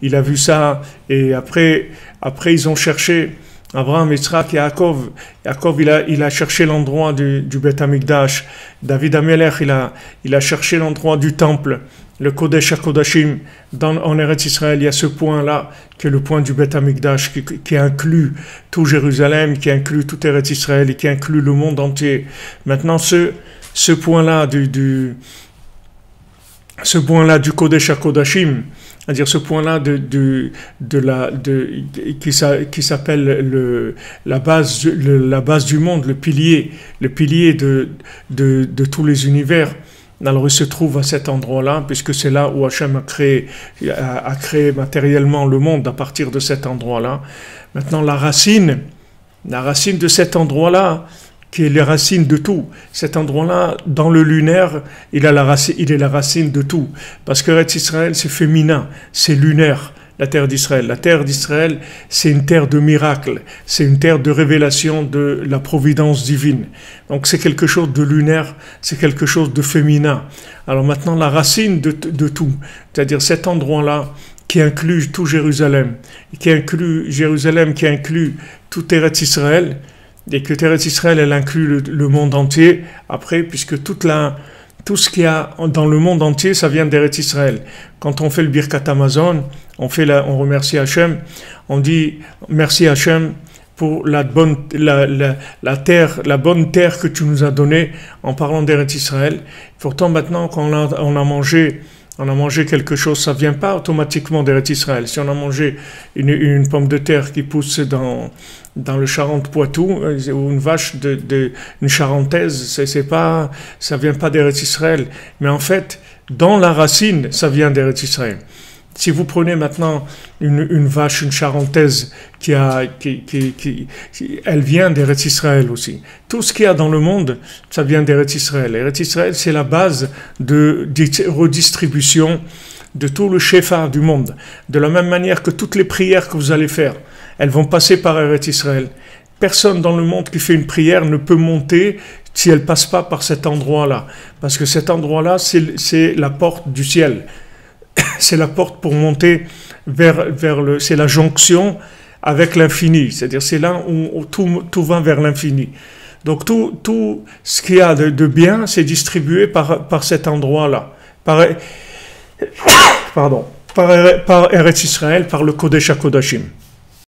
il a vu ça, et après ils ont cherché, Abraham, Yitzhak et Yaakov. Yaakov, il a cherché l'endroit du Beth Amikdash. David Amelech, il a cherché l'endroit du temple, le Kodesh HaKodashim. En Eretz Israël, il y a ce point-là, qui est le point du Beth Amikdash, qui inclut tout Jérusalem, qui inclut tout Eretz Israël et qui inclut le monde entier. Maintenant, ce point-là du Kodesh HaKodashim, c'est-à-dire ce point-là qui s'appelle la base du monde, le pilier de tous les univers. Alors il se trouve à cet endroit-là, puisque c'est là où Hachem a créé matériellement le monde à partir de cet endroit-là. Maintenant la racine de cet endroit-là, qui est les racines de tout. Cet endroit-là, dans le lunaire, il est la racine de tout. Parce que Eretz Israël, c'est féminin, c'est lunaire, la terre d'Israël. La terre d'Israël, c'est une terre de miracle, c'est une terre de révélation de la providence divine. Donc c'est quelque chose de lunaire, c'est quelque chose de féminin. Alors maintenant, la racine de tout, c'est-à-dire cet endroit-là, qui inclut tout Jérusalem, qui inclut tout Eretz Israël, et que Eretz Israël, elle inclut le monde entier, après, puisque tout ce qu'il y a dans le monde entier, ça vient d'Eretz Israël. Quand on fait le Birkat Hamazon, on remercie Hachem, on dit merci Hachem pour la bonne terre que tu nous as donnée en parlant d'Eretz Israël. Pourtant, maintenant, quand on a mangé quelque chose, ça ne vient pas automatiquement d'Eretz Israël. Si on a mangé une pomme de terre qui pousse dans le Charente-Poitou, ou une vache une charentaise, ça vient pas d'Eretz Israël. Mais en fait, dans la racine, ça vient d'Eretz Israël. Si vous prenez maintenant une vache, une charentaise, elle vient d'Eretz Israël aussi. Tout ce qu'il y a dans le monde, ça vient d'Eretz Israël. Eretz Israël, c'est la base de redistribution de tout le shefa du monde. De la même manière que toutes les prières que vous allez faire, elles vont passer par Eretz Israël. Personne dans le monde qui fait une prière ne peut monter si elle ne passe pas par cet endroit-là. Parce que cet endroit-là, c'est la porte du ciel. C'est la porte pour monter c'est la jonction avec l'infini. C'est-à-dire, c'est là où tout va vers l'infini. Donc, tout ce qu'il y a de bien, c'est distribué par cet endroit-là. Par Eretz Israël, par le Kodesh HaKodashim.